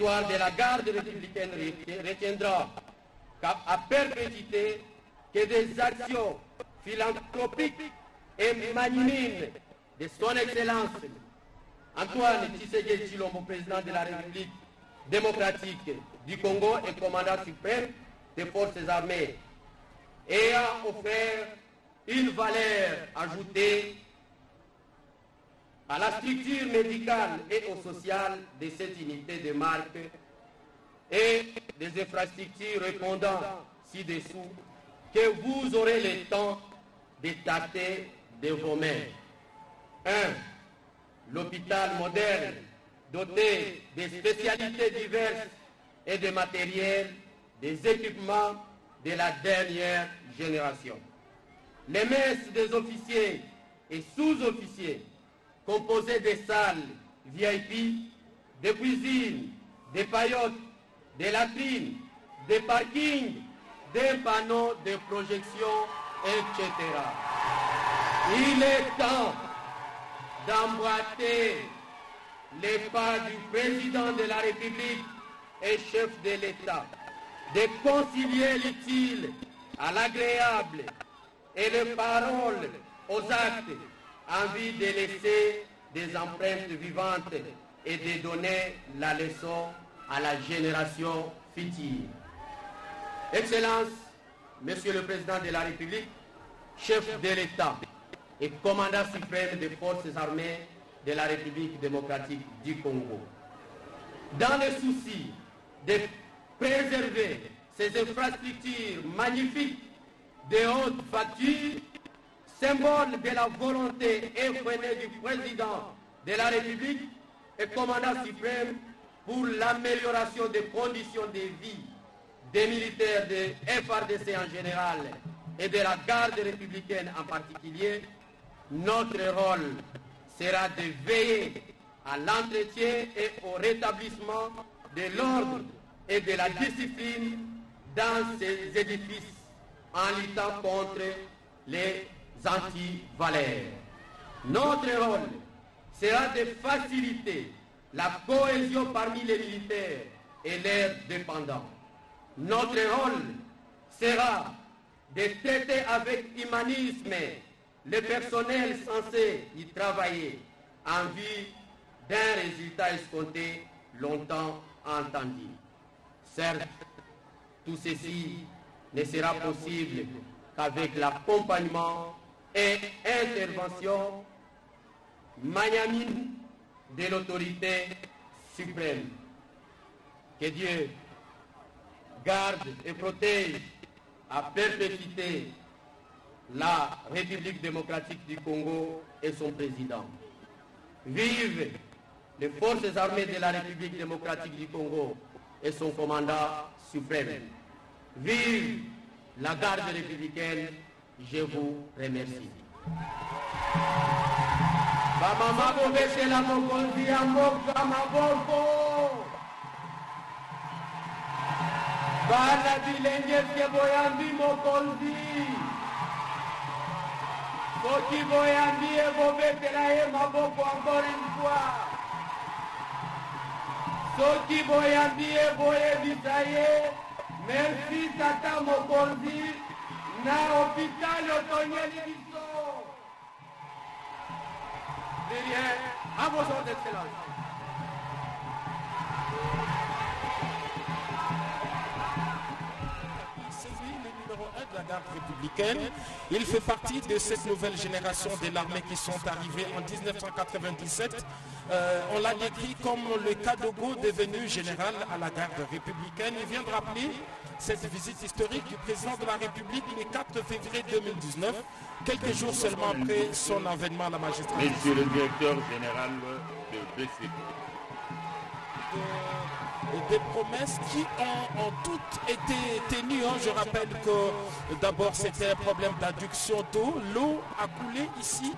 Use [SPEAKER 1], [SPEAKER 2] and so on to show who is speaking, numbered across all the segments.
[SPEAKER 1] l'histoire de la garde républicaine retiendra à perpétuité que des actions philanthropiques et magnanimes de son Excellence Antoine Tshisekedi Tshilombo, président de la République démocratique du Congo et commandant suprême des forces armées, ayant offert une valeur ajoutée à la structure médicale et au social de cette unité de marque et des infrastructures répondant ci-dessous que vous aurez le temps de tâter de vos mains. 1. L'hôpital moderne doté de spécialités diverses et de matériel, des équipements de la dernière génération. Les messes des officiers et sous-officiers composées de salles VIP, de cuisines, des paillotes, des latrines, des parkings, des panneaux de projection, etc. Il est temps d'emboîter les pas du président de la République et chef de l'État, de concilier l'utile à l'agréable et les paroles aux actes, en vue de laisser des empreintes vivantes et de donner la leçon à la génération future. Excellence, Monsieur le Président de la République, chef de l'État et commandant suprême des forces armées de la République démocratique du Congo. Dans le souci de préserver ces infrastructures magnifiques de haute facture, symbole de la volonté effrénée du président de la République et commandant suprême pour l'amélioration des conditions de vie des militaires de FARDC en général et de la garde républicaine en particulier, notre rôle sera de veiller à l'entretien et au rétablissement de l'ordre et de la discipline dans ces édifices en luttant contre les anti-valeurs. Notre rôle sera de faciliter la cohésion parmi les militaires et leurs dépendants. Notre rôle sera de traiter avec humanisme le personnel censé y travailler en vue d'un résultat escompté longtemps entendu. Certes, tout ceci ne sera possible qu'avec l'accompagnement et intervention magnanime de l'autorité suprême. Que Dieu garde et protège à perpétuité la République démocratique du Congo et son président. Vive les forces armées de la République démocratique du Congo et son commandant suprême. Vive la garde républicaine, je vous remercie. Bamama bobese la mokonzi ya mboka maboko. Bana bilenge ke boyambi mokonzi. Soki boyambi e bobetela ye maboko encore une fois. Soki boyambi e boyebisa ye. Merci tata mokonzi na hôpital otonyeli biso. Derrière, à vos ordres d'excellence.
[SPEAKER 2] C'est lui le numéro 1 de la garde républicaine. Il fait partie de cette nouvelle génération de l'armée qui sont arrivés en 1997. On l'a décrit comme le Kadogo devenu général à la garde républicaine. Il vient de rappeler cette visite historique du président de la République le 4 février 2019, quelques jours seulement après son avènement à la magistrature.
[SPEAKER 3] Monsieur le directeur général de BCP.
[SPEAKER 2] Des promesses qui ont toutes été tenues. Je rappelle que d'abord c'était un problème d'adduction d'eau. L'eau a coulé ici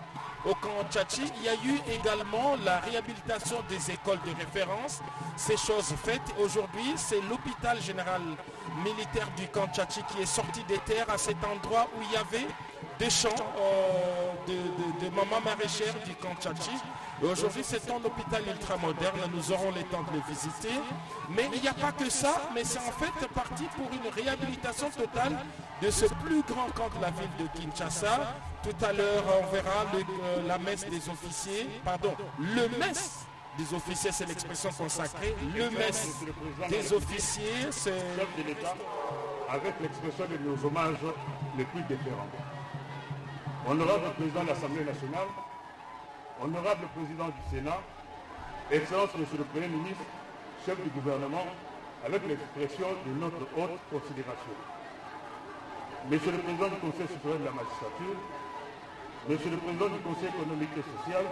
[SPEAKER 2] au camp Tchatchi. Il y a eu également la réhabilitation des écoles de référence. Ces choses faites. Aujourd'hui, c'est l'hôpital général militaire du camp Tchatchi qui est sorti des terres à cet endroit où il y avait des champs de Maman Maraîchère du camp Tchatchi. Aujourd'hui, c'est un hôpital ultramoderne, nous aurons le temps de le visiter. Mais il n'y a pas que ça, mais c'est en fait parti pour une réhabilitation totale de ce plus grand camp de la ville de Kinshasa. Tout à l'heure, on verra la messe des officiers, pardon, le messe des officiers, c'est l'expression consacrée. Le messe des officiers, c'est...
[SPEAKER 3] Chef de l'État, avec l'expression de nos hommages les plus différents. Honorable Président de l'Assemblée nationale, honorable Président du Sénat, Excellence Monsieur le Premier ministre, chef du gouvernement, avec l'expression de notre haute considération. Monsieur le Président du Conseil supérieur de la magistrature, Monsieur le Président du Conseil économique et social,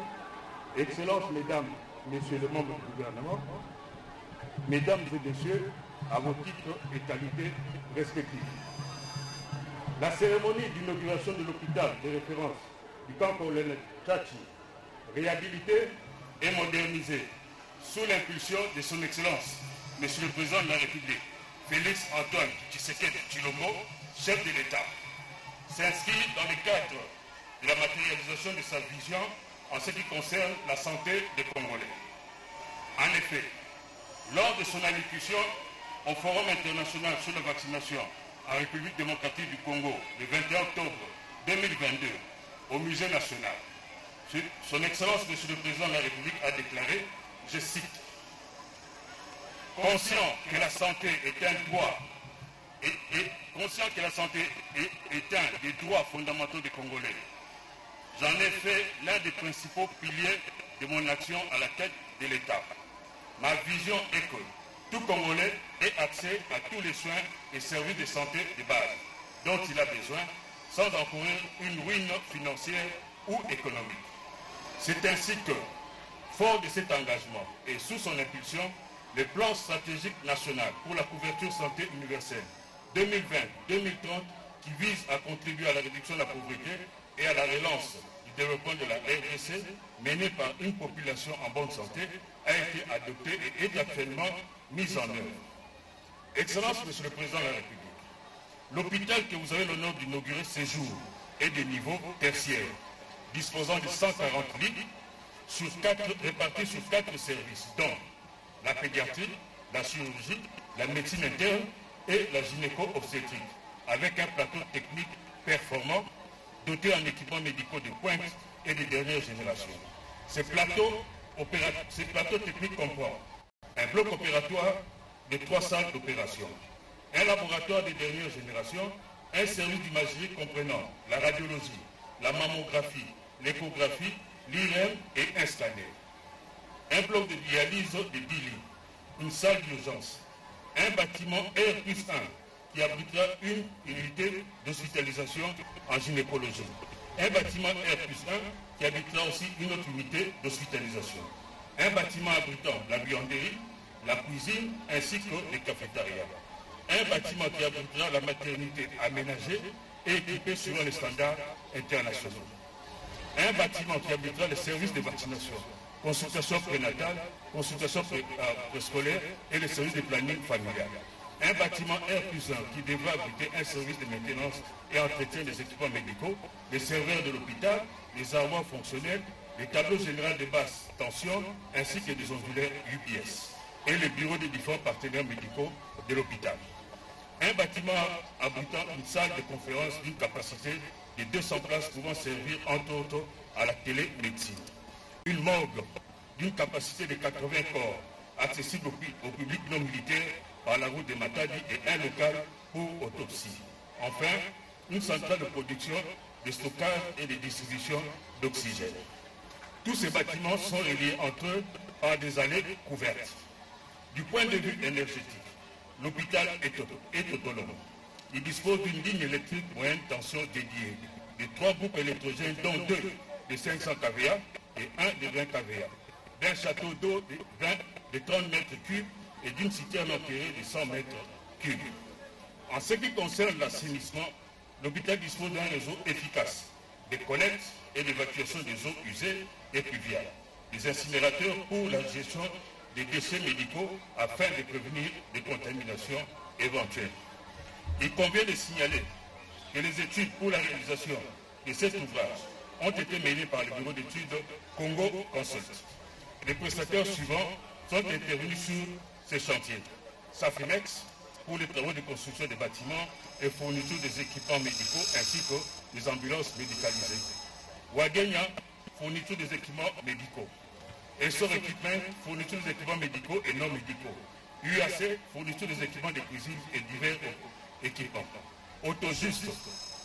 [SPEAKER 3] Excellences, Mesdames, Messieurs les membres du gouvernement, Mesdames et Messieurs, à vos titres et qualités respectifs. La cérémonie d'inauguration de l'hôpital de référence du camp colonel Tchatchi, réhabilité et modernisé sous l'impulsion de son Excellence, Monsieur le Président de la République, Félix Antoine Tshisekedi Tshilombo, chef de l'État, s'inscrit dans le cadre de la matérialisation de sa vision en ce qui concerne la santé des Congolais. En effet, lors de son allocution au Forum international sur la vaccination en République démocratique du Congo le 21 octobre 2022 au Musée national, son Excellence, Monsieur le Président de la République, a déclaré, je cite, « Conscient que la santé est un droit conscient que la santé est un des droits fondamentaux des Congolais. J'en ai fait l'un des principaux piliers de mon action à la tête de l'État. Ma vision est que tout Congolais ait accès à tous les soins et services de santé de base dont il a besoin sans encourir une ruine financière ou économique. C'est ainsi que, fort de cet engagement et sous son impulsion, le plan stratégique national pour la couverture santé universelle 2020-2030 qui vise à contribuer à la réduction de la pauvreté et à la relance du développement de la RDC menée par une population en bonne santé a été adopté et est actuellement mise en œuvre. Excellence, Monsieur le Président de la République, l'hôpital que vous avez l'honneur d'inaugurer ce jour est de niveau tertiaire, disposant de 140 lits répartis sur 4 services, dont la pédiatrie, la chirurgie, la médecine interne et la gynéco-obstétrique, avec un plateau technique performant, doté en équipements médicaux de pointe et de dernière génération. Ces plateaux techniques comprennent un bloc opératoire de 3 salles d'opération, un laboratoire de dernière génération, un service d'imagerie comprenant la radiologie, la mammographie, l'échographie, l'IRM et un scanner, un bloc de dialyse de 10 lits, une salle d'urgence, un bâtiment R+1 qui abritera une unité d'hospitalisation en gynécologie, un bâtiment R+1 qui abritera aussi une autre unité d'hospitalisation, un bâtiment abritant la buanderie, la cuisine ainsi que les cafétérias, un bâtiment qui abritera la maternité aménagée et équipée selon les standards internationaux, un bâtiment qui abritera les services de vaccination, consultation prénatale, consultation préscolaire et les services de planning familial. Un bâtiment R+1 qui devra abriter un service de maintenance et entretien des équipements médicaux, les serveurs de l'hôpital, les armoires fonctionnelles, les tableaux généraux de basse tension ainsi que des ondulaires UPS et les bureaux des différents partenaires médicaux de l'hôpital. Un bâtiment abritant une salle de conférence d'une capacité de 200 places pouvant servir entre autres à la télémédecine. Une morgue d'une capacité de 80 corps accessible au public non militaire par la route de Matadi et un local pour autopsie. Enfin, une centrale de production, de stockage et de distribution d'oxygène. Tous ces bâtiments sont reliés entre eux par des allées couvertes. Du point de vue énergétique, l'hôpital est autonome. Il dispose d'une ligne électrique moyenne tension dédiée, de 3 groupes électrogènes dont 2 de 500 kVA et 1 de 20 kVA, d'un château d'eau de 30 mètres cubes et d'une citerne enterrée de 100 mètres cubes. En ce qui concerne l'assainissement, l'hôpital dispose d'un réseau efficace de collecte et d'évacuation des eaux usées et pluviales, des incinérateurs pour la gestion des déchets médicaux afin de prévenir des contaminations éventuelles. Il convient de signaler que les études pour la réalisation de cet ouvrage ont été menés par le bureau d'études Congo Consult. Les prestataires suivants sont intervenus sur ces chantiers. Safinex pour les travaux de construction des bâtiments et fourniture des équipements médicaux ainsi que des ambulances médicalisées. Wagenya, fourniture des équipements médicaux. Essor Equipment, fourniture des équipements médicaux et non médicaux. UAC, fourniture des équipements de cuisine et divers équipements. Autojuste,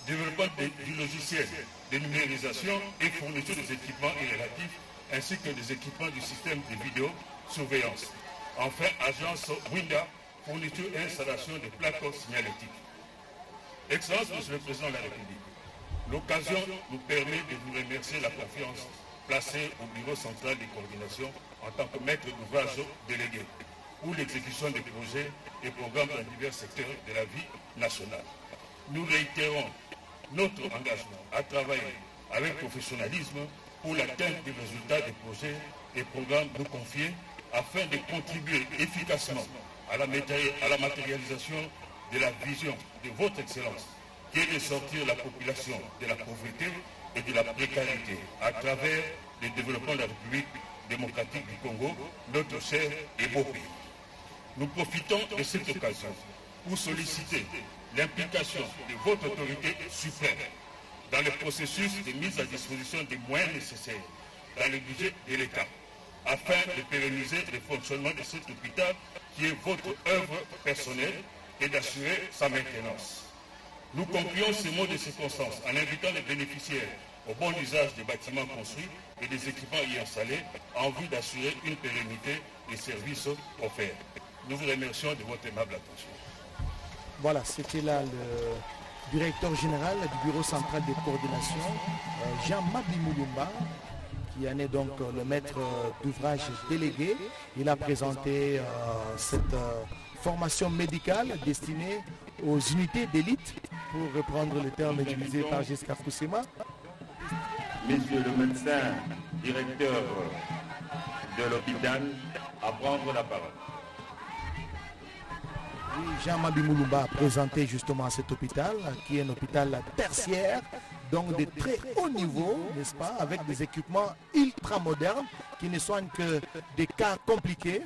[SPEAKER 3] développement du logiciel de numérisation et fourniture des équipements et relatifs, ainsi que des équipements du système de vidéosurveillance. Enfin, agence Winda, fourniture et installation des plaques signalétiques. Excellence, Monsieur le Président de la République, l'occasion nous permet de vous remercier la confiance placée au Bureau central de coordination en tant que maître d'ouvrage délégué pour l'exécution des projets et programmes dans divers secteurs de la vie nationale. Nous réitérons notre engagement à travailler avec professionnalisme pour l'atteinte des résultats des projets et programmes nous confiés afin de contribuer efficacement à la matérialisation de la vision de votre Excellence, qui est de sortir la population de la pauvreté et de la précarité à travers le développement de la République démocratique du Congo, notre cher et beau pays. Nous profitons de cette occasion pour solliciter l'implication de votre autorité suprême dans le processus de mise à disposition des moyens nécessaires dans le budget de l'État, afin de pérenniser le fonctionnement de cet hôpital qui est votre œuvre personnelle et d'assurer sa maintenance. Nous concluons ces mots de circonstance en invitant les bénéficiaires au bon usage des bâtiments construits et des équipements y installés en vue d'assurer une pérennité des services offerts. Nous vous remercions de votre aimable attention.
[SPEAKER 4] Voilà, c'était là le directeur général du Bureau central de coordination, Jean-Mabi Moulumba, qui en est donc le maître d'ouvrage délégué. Il a présenté cette formation médicale destinée aux unités d'élite, pour reprendre le terme utilisé par Giscard Koussema.
[SPEAKER 5] Monsieur le médecin, directeur de l'hôpital, à prendre la parole.
[SPEAKER 4] Oui, Jean-Mabi Moulumba a présenté justement cet hôpital, qui est un hôpital tertiaire, donc de très haut niveau, n'est-ce pas, avec des équipements ultra modernes qui ne soignent que des cas compliqués.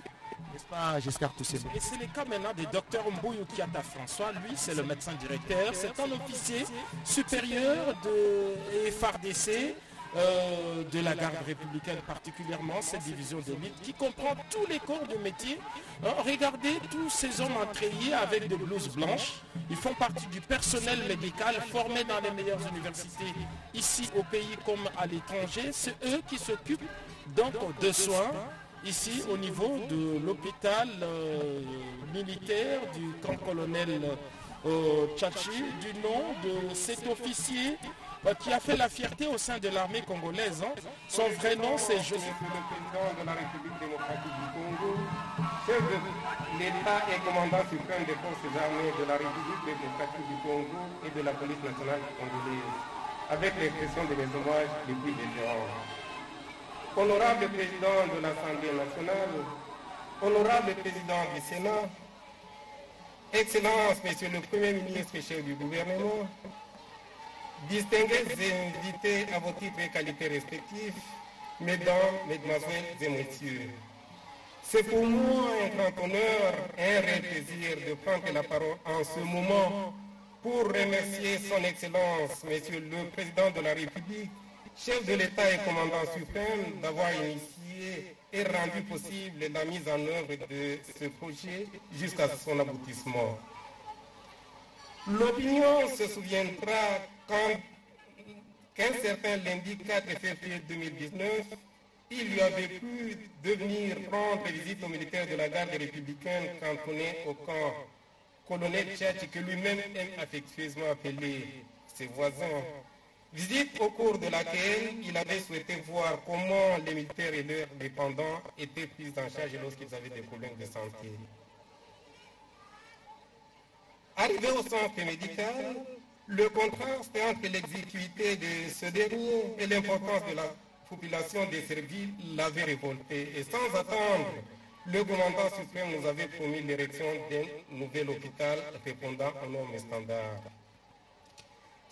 [SPEAKER 4] N'est-ce pas, Giscard Koussema?
[SPEAKER 2] Et c'est le cas maintenant du docteur Mbouyou Kiata François. Lui, c'est le médecin directeur. C'est un officier supérieur de FARDC, de la garde républicaine, particulièrement cette division d'élite qui comprend tous les corps de métier. Regardez tous ces hommes entrayés avec des blouses blanches. Ils font partie du personnel médical formé dans les meilleures universités ici au pays comme à l'étranger. C'est eux qui s'occupent donc de soins ici au niveau de l'hôpital militaire du camp colonel Tchachi, du nom de cet officier qui a fait la fierté au sein de l'armée congolaise. Son vrai nom, c'est Joseph.
[SPEAKER 6] Le président de la République démocratique du Congo, chef de l'État et commandant suprême des forces armées de la République démocratique du Congo et de la police nationale congolaise, avec l'expression de mes hommages les plus différents. Honorable président de l'Assemblée nationale, honorable président du Sénat, Excellence, Monsieur le Premier ministre et chef du gouvernement, distingués invités à vos titres et qualités respectifs, mesdames, mesdemoiselles et messieurs. C'est pour moi un grand honneur et un réel plaisir de prendre la parole en ce moment pour remercier son Excellence, Monsieur le Président de la République, chef de l'État et commandant suprême, d'avoir initié et rendu possible la mise en œuvre de ce projet jusqu'à son aboutissement. L'opinion se souviendra qu'un certain lundi 4 février 2019, il lui avait pu devenir rendre visite aux militaires de la garde républicaine cantonnés au camp colonel Tchachi, que lui-même aime affectueusement appeler ses voisins. Visite au cours de laquelle il avait souhaité voir comment les militaires et leurs dépendants étaient pris en charge lorsqu'ils avaient des problèmes de santé. Arrivé au centre médical, le contraste entre l'exiguïté de ce dernier et l'importance de la population desservie l'avait révolté. Et sans attendre, le commandant suprême nous avait promis l'érection d'un nouvel hôpital répondant aux normes standards.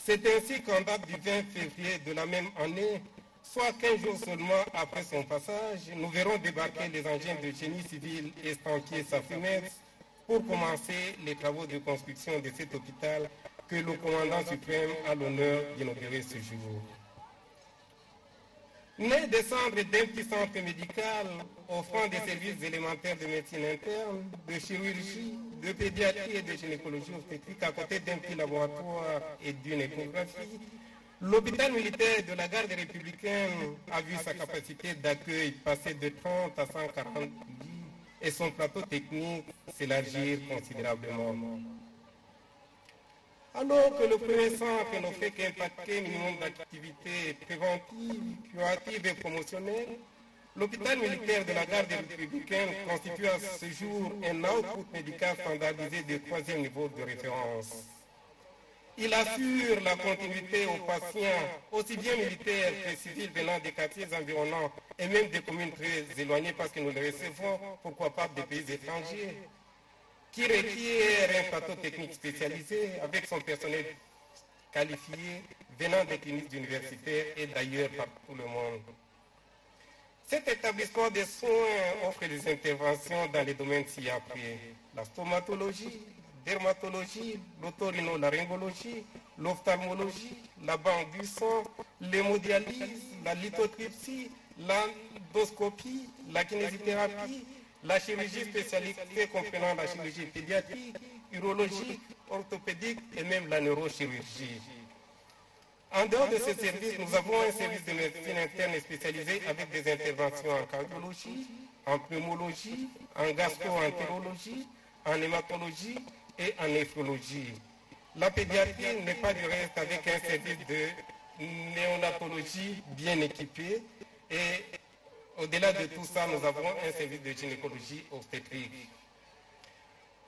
[SPEAKER 6] C'est ainsi qu'en date du 20 février de la même année, soit 15 jours seulement après son passage, nous verrons débarquer les engins de génie civil estanciers Safimex pour commencer les travaux de construction de cet hôpital que le commandant suprême a l'honneur d'inaugurer ce jour. Né des cendres d'un petit centre médical offrant des services élémentaires de médecine interne, de chirurgie, de pédiatrie et de gynécologie obstétrique à côté d'un petit laboratoire et d'une échographie, l'hôpital militaire de la garde républicaine a vu sa capacité d'accueil passer de 30 à 140 lits et son plateau technique s'élargir considérablement. Alors que le premier centre n'offrait qu'un paquet minimum d'activités préventives, curatives et promotionnelles, l'hôpital militaire de la garde républicaine constitue à ce jour un output médical standardisé de 3e niveau de référence. Il assure la continuité aux patients, aussi bien militaires que civils venant des quartiers environnants et même des communes très éloignées parce que nous les recevons, pourquoi pas des pays étrangers, qui requiert un plateau technique spécialisé avec son personnel qualifié venant des cliniques universitaires et d'ailleurs par tout le monde. Cet établissement de soins offre des interventions dans les domaines ci-après: la stomatologie, la dermatologie, l'otorhinolaryngologie, l'ophtalmologie, la banque du sang, l'hémodialyse, la lithotripsie, l'endoscopie, la kinésithérapie, la chirurgie spécialisée comprenant la chirurgie pédiatrique, urologique, orthopédique et même la neurochirurgie. En dehors de ces services, nous avons un service de médecine interne spécialisé avec des interventions en cardiologie, en pneumologie, en gastro-entérologie, en hématologie et en néphrologie. La pédiatrie n'est pas du reste avec un service de néonatologie bien équipé et au-delà de tout ça, nous avons un service de gynécologie obstétrique.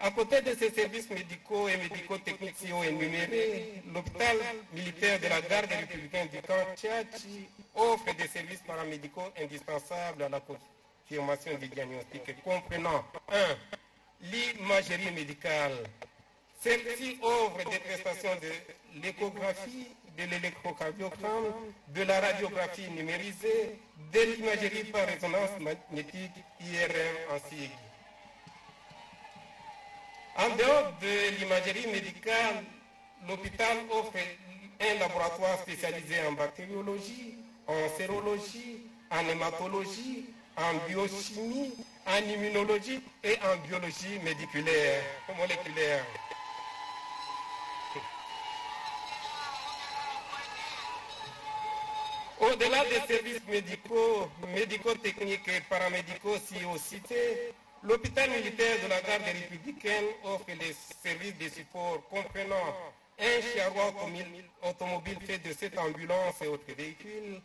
[SPEAKER 6] À côté de ces services médicaux et médico-techniques si haut énumérés, l'hôpital militaire de la garde républicaine du camp Tchatchi offre des services paramédicaux indispensables à la confirmation des diagnostics, comprenant 1. L'imagerie médicale. Celle-ci offre des prestations de l'échographie, de l'électrocardiogramme, de la radiographie numérisée, de l'imagerie par résonance magnétique IRM en sigle. En dehors de l'imagerie médicale, l'hôpital offre un laboratoire spécialisé en bactériologie, en sérologie, en hématologie, en biochimie, en immunologie et en biologie moléculaire. Au-delà des services médicaux, médico-techniques et paramédicaux si haut cités, l'hôpital militaire de la garde républicaine offre les services de support comprenant un charroi automobile fait de 7 ambulances et autres véhicules,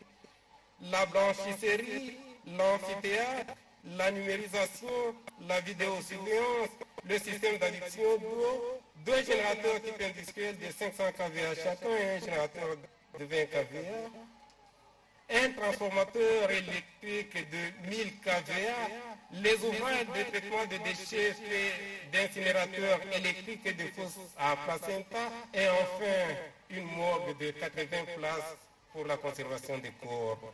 [SPEAKER 6] la blanchisserie, l'amphithéâtre, la numérisation, la vidéosurveillance, le système d'adduction d'eau, 2 générateurs type industriel de 500 kVA chacun et un générateur de 20 kVA, un transformateur électrique de 1000 kVA, les ouvrages de traitement de déchets d'incinérateurs électriques et de fosses à placenta, et enfin une morgue de 80 places pour la conservation des corps.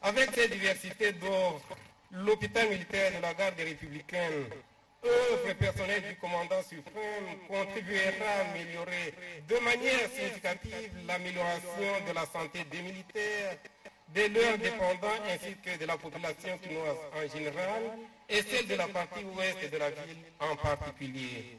[SPEAKER 6] Avec cette diversité d'offres, l'hôpital militaire de la garde républicaine, œuvre personnelle du commandant suprême, contribuera à améliorer de manière significative l'amélioration de la santé des militaires, de leurs dépendants ainsi que de la population chinoise en général et celle de la partie ouest de la ville en particulier.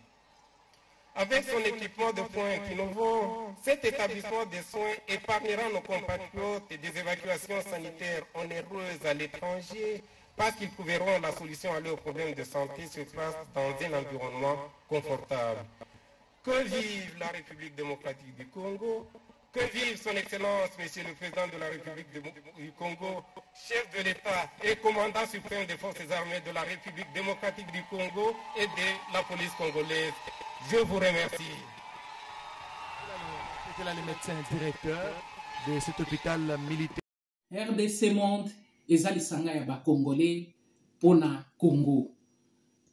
[SPEAKER 6] Avec son équipement de pointe innovant, cet établissement de soins épargnera nos compatriotes des évacuations sanitaires onéreuses à l'étranger parce qu'ils trouveront la solution à leurs problèmes de santé sur place dans un environnement confortable. Que vive la République démocratique du Congo, que vive son Excellence, Monsieur le Président de la République du Congo, chef de l'État et commandant suprême des forces armées de la République démocratique du Congo et de la police congolaise. Je vous remercie.
[SPEAKER 4] C'était là le médecin directeur de cet hôpital militaire.
[SPEAKER 7] RDC Monde ezali sanga ya Congolais pona Congo.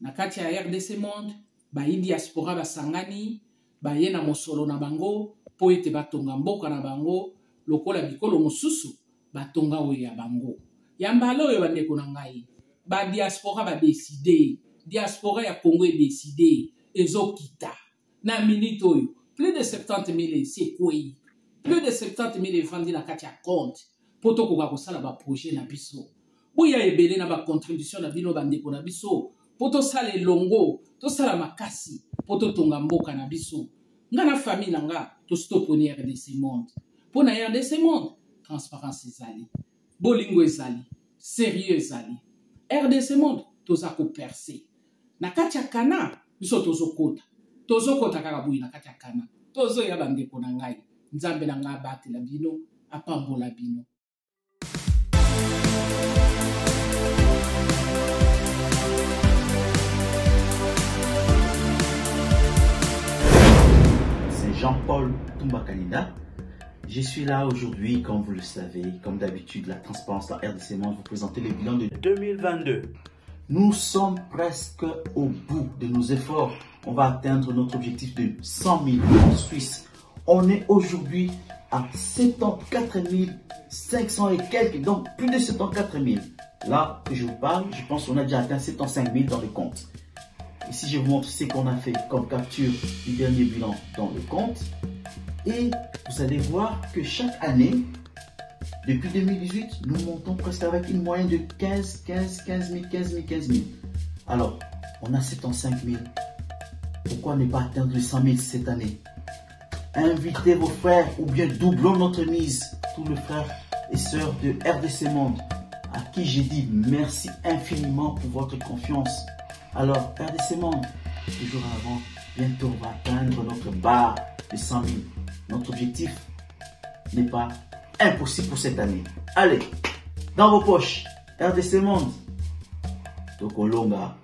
[SPEAKER 7] Na kati ya RDC Monde, ba diaspora basangani, ba ye na mosolo na bango, po ete batonga mboka na bango lokola bikolo mosusu batonga oyo ya bango. Ya mbala oyo bandeko na ngai, ba diaspora ba décider, diaspora ya Congo est décidé, ezokita. Na minute oyo, plus de 70 000 c'est quoi? Plus de 70 000 vendus na kati ya compte. Poto koka kosala ba projet na biso. Boya ebele na ba contribution na bino bandeko na biso. Poto sala elongo, to sala makasi, poto tonga mboka na biso. Nga na famille na nga, to stoponi RDC Monde. Pona RDC Monde, transparence ezali. Bolingo ezali. Sérieux ezali. RDC Monde, toza ko percer. Na kati ya kana, biso tozo kota. Tozo kota kaka boyi na kati ya kana. Tozo ya bandeko na ngai. Nzambe na nga batela bino, apambola bino.
[SPEAKER 8] C'est Jean-Paul Toumba-Kanida. Je suis là aujourd'hui, comme vous le savez, comme d'habitude, la transparence, la RDC Monde, vous présenter le bilan de 2022. Nous sommes presque au bout de nos efforts. On va atteindre notre objectif de 100 000 en Suisse. On est aujourd'hui à 74 500 et quelques, donc plus de 74 000. Là que je vous parle, je pense qu'on a déjà atteint 75 000 dans le compte. Ici, je vous montre ce qu'on a fait comme capture du dernier bilan dans le compte. Et vous allez voir que chaque année, depuis 2018, nous montons presque avec une moyenne de 15 000. Alors, on a 75 000. Pourquoi ne pas atteindre les 100 000 cette année? Invitez vos frères ou bien doublons notre mise. Tous les frères et sœurs de RDC Monde, à qui j'ai dit merci infiniment pour votre confiance. Alors, RDC Monde, toujours avant, bientôt on va atteindre notre barre de 100 000. Notre objectif n'est pas impossible pour cette année. Allez, dans vos poches, RDC Monde, Tokolonga.